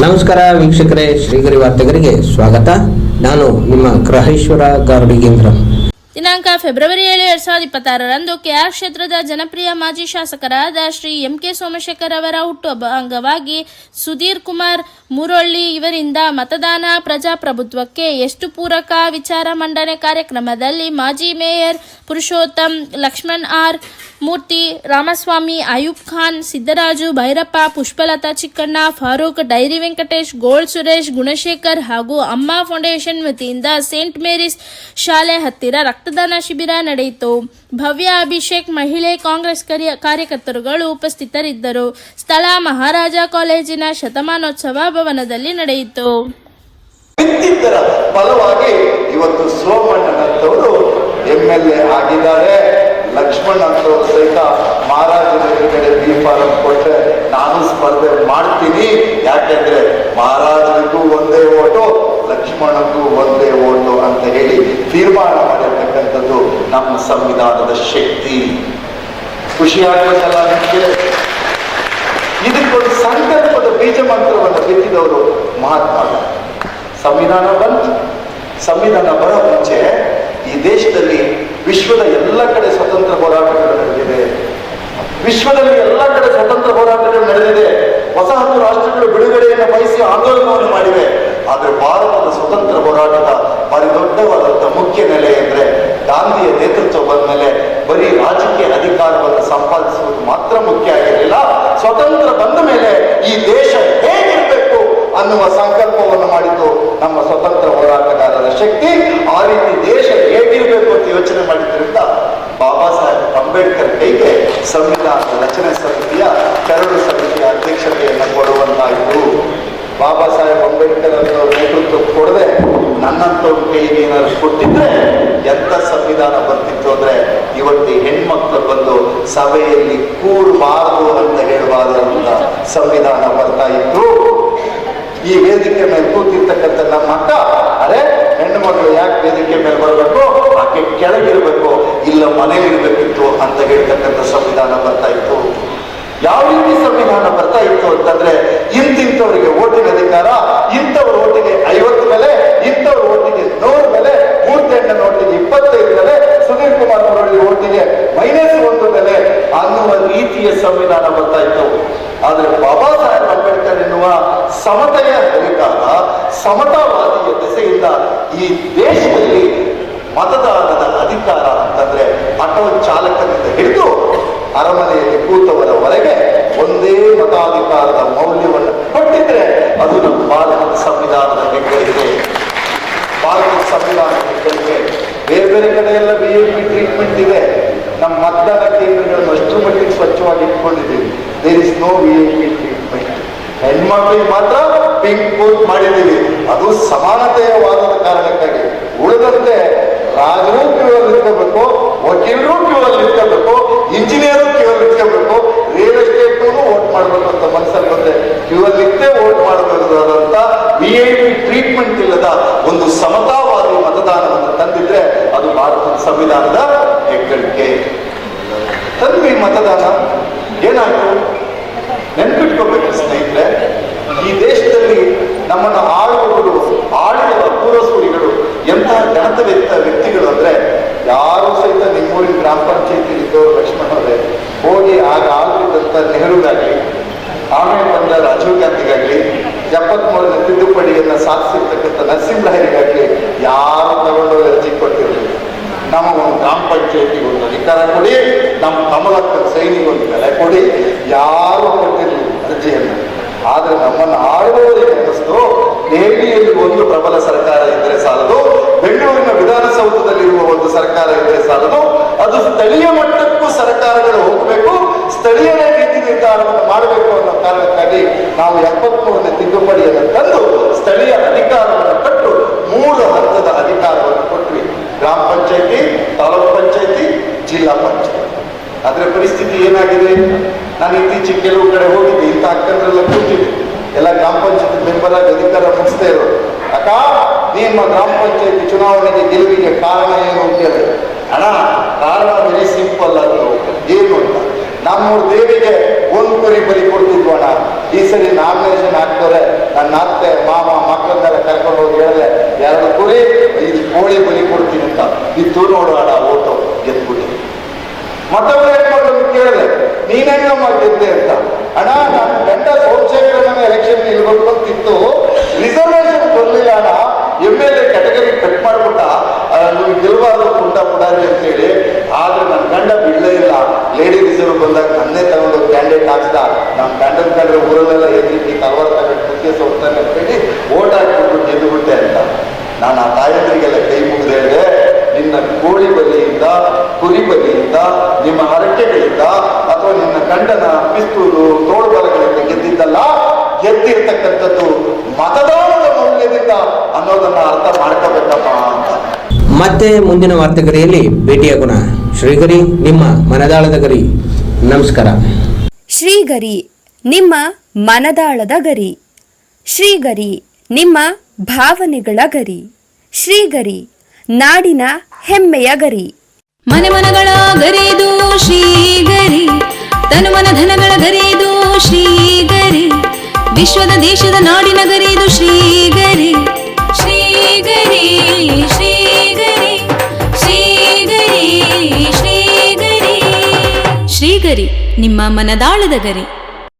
ನಮಸ್ಕಾರ ವೀಕ್ಷಕರೇ, ಶ್ರೀಗರಿ ವಾರ್ತೆಗರಿಗೆ ಸ್ವಾಗತ. ನಾನು ನಿಮ್ಮ ಗ್ರಹೇಶ್ವರ ಗಾರ್ಡಿಗೇಂದ್ರ. ದಿನಾಂಕ ಫೆಬ್ರವರಿ 7, 2026ರಂದು ಕೆಆರ್ ಕ್ಷೇತ್ರದ ಜನಪ್ರಿಯ ಮಾಜಿ ಶಾಸಕರಾದ ಶ್ರೀ ಎಂ.ಕೆ. ಸೋಮಶೇಖರ್ ಅವರ ಹುಟ್ಟುಹಬ್ಬ ಅಂಗವಾಗಿ ಸುಧೀರ್ ಕುಮಾರ್ ಮುರೊಳ್ಳಿ ಇವರಿಂದ ಮತದಾನ ಪ್ರಜಾಪ್ರಭುತ್ವಕ್ಕೆ ಎಷ್ಟು ಪೂರಕ ವಿಚಾರ ಮಂಡನೆ ಕಾರ್ಯಕ್ರಮದಲ್ಲಿ ಮಾಜಿ ಮೇಯರ್ ಪುರುಷೋತ್ತಮ್, ಲಕ್ಷ್ಮಣ್ ಆರ್. ಮೂರ್ತಿ, ರಾಮಸ್ವಾಮಿ, ಅಯೂಬ್ ಖಾನ್, ಸಿದ್ದರಾಜು, ಭೈರಪ್ಪ, ಪುಷ್ಪಲತಾ ಚಿಕ್ಕಣ್ಣ, ಫಾರೂಕ್, ಡೈರಿ ವೆಂಕಟೇಶ್, ಗೋಲ್ಡ್ ಸುರೇಶ್, ಗುಣಶೇಖರ್ ಹಾಗೂ ಅಮ್ಮ ಫೌಂಡೇಶನ್ ವತಿಯಿಂದ ಸೇಂಟ್ ಮೇರಿಸ್ ಶಾಲೆ ಹತ್ತಿರ ರಕ್ತದಾನ ಶಿಬಿರ ನಡೆಯಿತು. ಭವ್ಯ ಅಭಿಷೇಕ್, ಮಹಿಳೆ ಕಾಂಗ್ರೆಸ್ ಕಾರ್ಯಕರ್ತರುಗಳು ಉಪಸ್ಥಿತರಿದ್ದರು. ಸ್ಥಳ ಮಹಾರಾಜ ಕಾಲೇಜಿನ ಶತಮಾನೋತ್ಸವ ಭವನದಲ್ಲಿ ನಡೆಯಿತು. ಫಲವಾಗಿ ಇವತ್ತು ಸೋಮಣ್ಣನಂತವರು MLA ಆಗಿದ್ದಾರೆ. ಲಕ್ಷ್ಮಣ್ ಅಂತವರು ಸಹಿತ ಮಹಾರಾಜನ ಎದುರುಗಡೆ B.Pharm ಕೊಟ್ಟರೆ ನಾನು ಸ್ಪರ್ಧೆ ಮಾಡ್ತೀನಿ, ಯಾಕೆಂದ್ರೆ ಮಹಾರಾಜನಿಗೂ ಒಂದೇ ಓಟು, ಲಕ್ಷ್ಮಣನಿಗೂ ಒಂದೇ ಓಟು ಅಂತ ಹೇಳಿ ತೀರ್ಮಾನ ಮಾಡಿರ್ತಕ್ಕಂಥದ್ದು ನಮ್ಮ ಸಂವಿಧಾನದ ಶಕ್ತಿ. ಖುಷಿ ಆಗ್ಬೇಕಲ್ಲ ನಿಮಗೆ? ಇದಕ್ಕೊಂದು ಸಂಕಲ್ಪದ ಬೀಜ ಮಂತ್ರವನ್ನು ಬಿತ್ತಿದವರು ಮಹಾತ್ಮ ಗಾಂಧಿ. ಸಂವಿಧಾನ ಬಂತು. ಸಂವಿಧಾನ ಬರೋ ಮುಂಚೆ ಈ ದೇಶದಲ್ಲಿ ವಿಶ್ವದ ಎಲ್ಲ ಕಡೆ ಸ್ವತಂತ್ರ ಹೋರಾಟಗಳು ನಡೆದಿದೆ. ವಿಶ್ವದಲ್ಲಿ ಎಲ್ಲ ಕಡೆ ಸ್ವತಂತ್ರ ಹೋರಾಟಗಳು ನಡೆದಿದೆ. ವಸಾಹತು ರಾಷ್ಟ್ರಗಳು ಬಿಡುಗಡೆಯನ್ನು ಬಯಸಿ ಆಂದೋಲನವನ್ನು ಮಾಡಿವೆ. ಆದರೆ ಭಾರತದ ಸ್ವತಂತ್ರ ಹೋರಾಟದ ಭಾರಿ ದೊಡ್ಡವಾದಂತಹ ಮುಖ್ಯ ನೆಲೆ ಅಂದರೆ ಗಾಂಧಿಯ ನೇತೃತ್ವ ಬಂದ ಮೇಲೆ ಬರೀ ರಾಜಕೀಯ ಅಧಿಕಾರವನ್ನು ಸಂಪಾದಿಸುವುದು ಮಾತ್ರ ಮುಖ್ಯ ಆಗಿರಲಿಲ್ಲ. ಸ್ವತಂತ್ರ ಬಂದ ಮೇಲೆ ಈ ದೇಶ ಹೇಗಿರಬೇಕು ಅನ್ನುವ ಸಂಕಲ್ಪವನ್ನು ಮಾಡಿದ್ದು ನಮ್ಮ ಸ್ವತಂತ್ರ ಹೋರಾಟಗಾರರ ಶಕ್ತಿ. ಆ ರೀತಿ ದೇಶ ಹೇಗಿರಬೇಕು ಅಂತ ಯೋಚನೆ ಮಾಡಿದ್ರಿಂದ ಬಾಬಾ ಸಾಹೇಬ್ ಅಂಬೇಡ್ಕರ್ ಕೈಗೆ ಸಂವಿಧಾನದ ರಚನೆ ಸಮಿತಿಯ ಕರಡು ಸಮಿತಿಯ ಅಧ್ಯಕ್ಷತೆಯನ್ನು ಕೊಡುವಂತಾಯಿತು. ಬಾಬಾ ಸಾಹೇಬ್ ಅಂಬೇಡ್ಕರ್ ಅವರ ನೇತೃತ್ವ ಕೊಡದೆ ನನ್ನಂತವ್ರ ಕೈಗೆ ಏನಾದ್ರು ಕೊಟ್ಟಿದ್ರೆ ಎಂತ ಸಂವಿಧಾನ ಬರ್ತಿತ್ತು ಅಂದ್ರೆ ಇವತ್ತು ಹೆಣ್ಮಕ್ಳು ಬಂದು ಸಭೆಯಲ್ಲಿ ಕೂರಬಾರದು ಅಂತ ಹೇಳಬಾರದಂತ ಸಂವಿಧಾನ ಬರ್ತಾ ಇತ್ತು. ಈ ವೇದಿಕೆ ಮೇಲೆ ಕೂತಿರ್ತಕ್ಕಂಥ ನಮ್ಮ ಅಕ್ಕ, ಅರೆ ಹೆಣ್ಣು ಮಕ್ಕಳು ಯಾಕೆ ವೇದಿಕೆ ಮೇಲೆ ಬರಬೇಕು, ಆಕೆ ಕೆಳಗಿರ್ಬೇಕು, ಇಲ್ಲ ಮನೇಲಿರ್ಬೇಕಿತ್ತು ಅಂತ ಹೇಳ್ತಕ್ಕಂಥ ಸಂವಿಧಾನ ಬರ್ತಾ ಇತ್ತು. ಯಾವ ರೀತಿ ಸಂವಿಧಾನ ಬರ್ತಾ ಇತ್ತು ಅಂತಂದ್ರೆ ಇಂತಿಂತವರಿಗೆ ಓಟಿನ ಅಧಿಕಾರ, ಇಂಥವ್ರ ಓಟಿಗೆ 50 ಬೆಲೆ, ಇಂಥವ್ರ ಓಟಿಗೆ 100 ಬೆಲೆ, ಮೂರ್ತಿಯಣ್ಣನ ಓಟಿಗೆ 25 ಬೆಲೆ, ಸುಧೀರ್ ಕುಮಾರ್ ಮುರೊಳ್ಳಿ ಓಟಿಗೆ -1 ಬೆಲೆ ಅನ್ನುವ ರೀತಿಯ ಸಂವಿಧಾನ ಬರ್ತಾ ಇತ್ತು. ಆದ್ರೆ ಬಾಬಾ ಸಾಹೇಬ್ ಅಂಬೇಡ್ಕರ್ ಎನ್ನುವ ಸಮತೆಯ ಹರಿಕಾರ, ಸಮತಾವಾದಿಯ ದೆಸೆಯಿಂದ ಈ ದೇಶದಲ್ಲಿ ಮತದಾನದ ಅಧಿಕಾರ ಅಂತಂದ್ರೆ ಆಟೋ ಚಾಲಕನಿಂದ ಹಿಡಿದು ಅರಮನೆಯಲ್ಲಿ ಕೂತವರವರೆಗೆ ಒಂದೇ ಮತಾಧಿಕಾರದ ಮೌಲ್ಯವನ್ನು ಕೊಟ್ಟಿದ್ರೆ ಅದು ನಮ್ಮ ಭಾರತದ ಸಂವಿಧಾನದ ಹೆಗ್ಗಳಿಕೆ. ಭಾರತದ ಸಂವಿಧಾನದ ಹೆಗ್ಗಳಿಕೆ. ಬೇರೆ ಬೇರೆ ಕಡೆ ಎಲ್ಲ VIP ಟ್ರೀಟ್ಮೆಂಟ್ ಇದೆ. ನಮ್ಮ ಮತದಾನ ಕೇಂದ್ರಗಳನ್ನು ಅಷ್ಟರ ಮಟ್ಟಿಗೆ ಸ್ವಚ್ಛವಾಗಿ ಇಟ್ಕೊಂಡಿದ್ದೀವಿ. There is no VIP treatment. ಹೆಣ್ಮಕ್ಳಿಗೆ ಮಾತ್ರ ಪಿಂಕ್ ಬೂತ್ ಮಾಡಿದ್ದೀವಿ. ಅದು ಸಮಾನತೆಯ ವಾದದ ಕಾರಣಕ್ಕಾಗಿ. ಉಳಿದಂತೆ ರಾಜರು ಕ್ಯೂವಲ್ಲಿ ನಿಂತ್ಕೋಬೇಕು, ವಕೀಲರು ಕ್ಯೂವಲ್ಲಿ ನಿಂತ್ಕೋಬೇಕು, ಇಂಜಿನಿಯರು ಕ್ಯೂವಲ್ಲಿ ನಿಂತ್ಕೋಬೇಕು, ರಿಯಲ್ ಎಸ್ಟೇಟ್ನೂ ವೋಟ್ ಮಾಡಬೇಕು ಅಂತ ಮನಸ್ಸಲ್ಲಿ ಬಂದ್ರೆ ಕ್ಯೂವಲ್ಲಿ ನಿಂತೇ ವೋಟ್ ಮಾಡಬೇಕಾದಂತ VIP ಟ್ರೀಟ್ಮೆಂಟ್ ಇಲ್ಲದ ಒಂದು ಸಮತಾವಾದಿ ಮತದಾನವನ್ನು ತಂದಿದ್ರೆ ಅದು ಭಾರತದ ಸಂವಿಧಾನದ ಹೆಗ್ಗಳಿಕೆ. ತಂದ್ವಿ ಮತದಾನ, ಏನಾಯ್ತು ನೆನ್ಪಿಟ್ಕೋಬೇಕು ಸ್ನೇಹಿತರೆ. ಈ ದೇಶದಲ್ಲಿ ನಮ್ಮನ್ನು ಆಳುವವರು, ಆಳಿದ ಪೂರ್ವಸೂರಿಗಳು ಎಂತಹ ಗಣತ ವ್ಯಕ್ತಿಗಳು ಅಂದ್ರೆ ಯಾರು ಸಹಿತ ನಿಮ್ಮೂರಿನ ಗ್ರಾಮ ಪಂಚಾಯತಿ ಇದ್ದವರು ಲಕ್ಷ್ಮಣ್ ಅವರೇ ಹೋಗಿ ಆಗ ಆಗಿದ್ದಂಥ ನೆಹರುಗಾಗ್ಲಿ, ಆಮೇಲೆ ಬಂದ ರಾಜೀವ್ ಗಾಂಧಿಗಾಗ್ಲಿ, 73ನೇ ತಿದ್ದುಪಡಿಯನ್ನು ಸಾಧಿಸಿರ್ತಕ್ಕಂಥ ನರಸಿಂಹರಾಯರಿಗಾಗ್ಲಿ ಯಾರು ತಗೊಂಡು ಅರ್ಜಿ ಕೊಟ್ಟಿರಲಿಲ್ಲ. ನಮಗೊಂದು ಗ್ರಾಮ ಪಂಚಾಯತಿಗೆ ಒಂದು ಅಧಿಕಾರ ಕೊಡಿ, ನಮ್ಮ ಕಮಲಕ್ಕ ಸೈನಿಗೆ ಒಂದು ಬೆಲೆ ಕೊಡಿ, ಯಾರು ಕೊಟ್ಟಿರಲಿಲ್ಲ ಅರ್ಜಿಯನ್ನು. ಆದ್ರೆ ನಮ್ಮನ್ನು ಆಳುವವರಿಗೆ ಅನ್ನಿಸ್ತು ದೆಹಲಿಯಲ್ಲಿ ಒಂದು ಪ್ರಬಲ ಸರ್ಕಾರ ಇದ್ದರೆ ಸಾಲದು, ಬೆಂಗಳೂರಿನ ವಿಧಾನಸೌಧದಲ್ಲಿರುವ ಒಂದು ಸರ್ಕಾರ ಇದ್ದರೆ ಸಾಲದು, ಅದು ಸ್ಥಳೀಯ ಮಟ್ಟಕ್ಕೂ ಸರ್ಕಾರಗಳು ಹೋಗಬೇಕು, ಸ್ಥಳೀಯರೇ ನೀತಿ ನಿರ್ಧಾರವನ್ನು ಮಾಡಬೇಕು ಅನ್ನೋ ಕಾರಣಕ್ಕಾಗಿ ನಾವು 73ನೇ ತಿದ್ದುಪಡಿಯನ್ನು ತಂದು ಸ್ಥಳೀಯ ಅಧಿಕಾರವನ್ನು ಕೊಟ್ಟು 3 ಹಂತದ ಅಧಿಕಾರವನ್ನು ಕೊಟ್ವಿ. ಗ್ರಾಮ ಪಂಚಾಯತಿ, ತಾಲೂಕು ಪಂಚಾಯತಿ, ಜಿಲ್ಲಾ ಪಂಚಾಯತಿ. ಅದರ ಪರಿಸ್ಥಿತಿ ಏನಾಗಿದೆ? ನಾನು ಇತ್ತೀಚೆಗೆ ಕೆಲವು ಕಡೆ ಹೋಗಿದ್ದೆ, ಇಂಥ ಅಕ್ಕಂದ್ರೆಲ್ಲ ಕೂತಿದ್ದೆ, ಎಲ್ಲ ಗ್ರಾಮ ಪಂಚಾಯತಿ ಮೆಂಬರ್ ಆಗಿ ಅಧಿಕಾರ ಮುಗಿಸ್ತಾ ಇರೋರು. ಅಕ್ಕ, ನಿಮ್ಮ ಗ್ರಾಮ ಪಂಚಾಯತಿ ಚುನಾವಣೆಗೆ ಗೆಲುವಿಗೆ ಕಾರಣ ಏನು ಅಂತ ಹೇಳಿ, ಅಣ್ಣ ಕಾರಣ ವೆರಿ ಸಿಂಪಲ್ ಅದು ಏನು ಅಂತ, ನಮ್ಮೂರು ದೇವಿಗೆ 1 ಕುರಿ ಬಲಿ ಕೊಡ್ತಿದ್ವಣ್ಣ, ಈ ಸರಿ ನಾಮಿನೇಷನ್ ಹಾಕ್ತವ್ರೆ, ನಾನು ಬಿತ್ತು ನೋಡು ಅಣ್ಣ ಓಟು ಗೆದ್ಬಿಟ್ಟು. ಮತ್ತೊಬ್ಬರು ಹೆಣ್ಮಕ್ಳು ಕೇಳಿದೆ, ನೀನ್ ಹೆಂಗಮ್ಮ ಗೆದ್ದೆ ಅಂತ. ಅಣ್ಣ ನನ್ನ ಗಂಡ ಸೋಮಶೇಖರನ ಎಲೆಕ್ಷನ್ ನಿಲ್ಬೇಕು ಅಂತಿತ್ತು, ರಿಸರ್ವೇಶನ್ ಬರಲಿಲ್ಲ ಅಣ್ಣ, MLA ಕ್ಯಾಟಗರಿ ಕಟ್ ಮಾಡ್ಬಿಟ್ಟ, ನೀವು ಗೆಲ್ಬಾರ್ದು ಪುಂಡ ಪುಡಾರಿ ಅಂತೇಳಿ. ಆದ್ರೆ ನನ್ನ ಗಂಡ ಬಿಡಲೇ ಇಲ್ಲ, ಲೇಡಿ ರಿಸರ್ವ್ ಬಂದಾಗ ನನ್ನೇ ತಗೊಂಡು ಕ್ಯಾಂಡಿಡೇಟ್ ಹಾಕ್ಸ್ದ. ನಮ್ಮ ಗಂಡನ ಕಂಡ್ರೆ ಊರಲ್ಲೆಲ್ಲ ಎದ್ದಿಟ್ಟು ಕಲ್ವರ್ ತಗೊಂಡು ಕುತ್ತಿಗೆ ಹೋಗ್ತಾನೆ ಅಂತೇಳಿ ಓಟ್ ಹಾಕ್ಬಿಟ್ಟು ಗೆದ್ದುಬಿಟ್ಟೆ ಅಂತ. ನಾನು ಆ ತಾಯಂದ್ರಿಗೆಲ್ಲ ಕೈ ಮುಗಿದು ಹೇಳಿದೆ, ನಿನ್ನ ಕೋಳಿ ಬಲಿಯಿಂದ, ಕುರಿ ಬಲಿಯಿಂದ, ನಿಮ್ಮ ಹರಕೆಗಳಿಂದ ಅಥವಾ ನಿನ್ನ ಗಂಡನ ಪಿಸ್ತೂಲು ತೋಳುಬಲಗಳಿಂದ ಗೆದ್ದಿದ್ದಲ್ಲ, ಗೆದ್ದಿರ್ತಕ್ಕಂಥದ್ದು ಮತದಾನದ ಮೌಲ್ಯದಿಂದ ಅನ್ನೋದನ್ನ ಅರ್ಥ ಮಾಡ್ಕೋಬೇಕಪ್ಪ ಅಂತ. ಮತ್ತೆ ಮುಂದಿನ ವಾರ್ತೆಗರಿಯಲ್ಲಿ ಭೇಟಿಯಾಗೋಣ. ಶ್ರೀಗರಿ, ನಿಮ್ಮ ಮನದಾಳದ ಗರಿ. ನಮಸ್ಕಾರ. ಶ್ರೀಗರಿ, ನಿಮ್ಮ ಮನದಾಳದ ಗರಿ. ಶ್ರೀಗರಿ, ನಿಮ್ಮ ಭಾವನೆಗಳ ಗರಿ. ಶ್ರೀಗರಿ, ನಾಡಿನ ಹೆಮ್ಮೆಯ ಗರಿ. ಮನೆ ಮನಗಳ ಗರಿದು ಶ್ರೀಗರಿ, ತನು ಮನ ಧನಗಳ ಗರಿದು ಶ್ರೀಗರಿ, ವಿಶ್ವದ ದೇಶದ ನಾಡಿನ ಗರಿದು ಶ್ರೀಗರಿ. ಶ್ರೀಗರಿ ಶ್ರೀಗರಿ ಶ್ರೀಗರಿ ಶ್ರೀಗರಿ ಶ್ರೀಗರಿ, ನಿಮ್ಮ ಮನದಾಳದ ಗರಿ.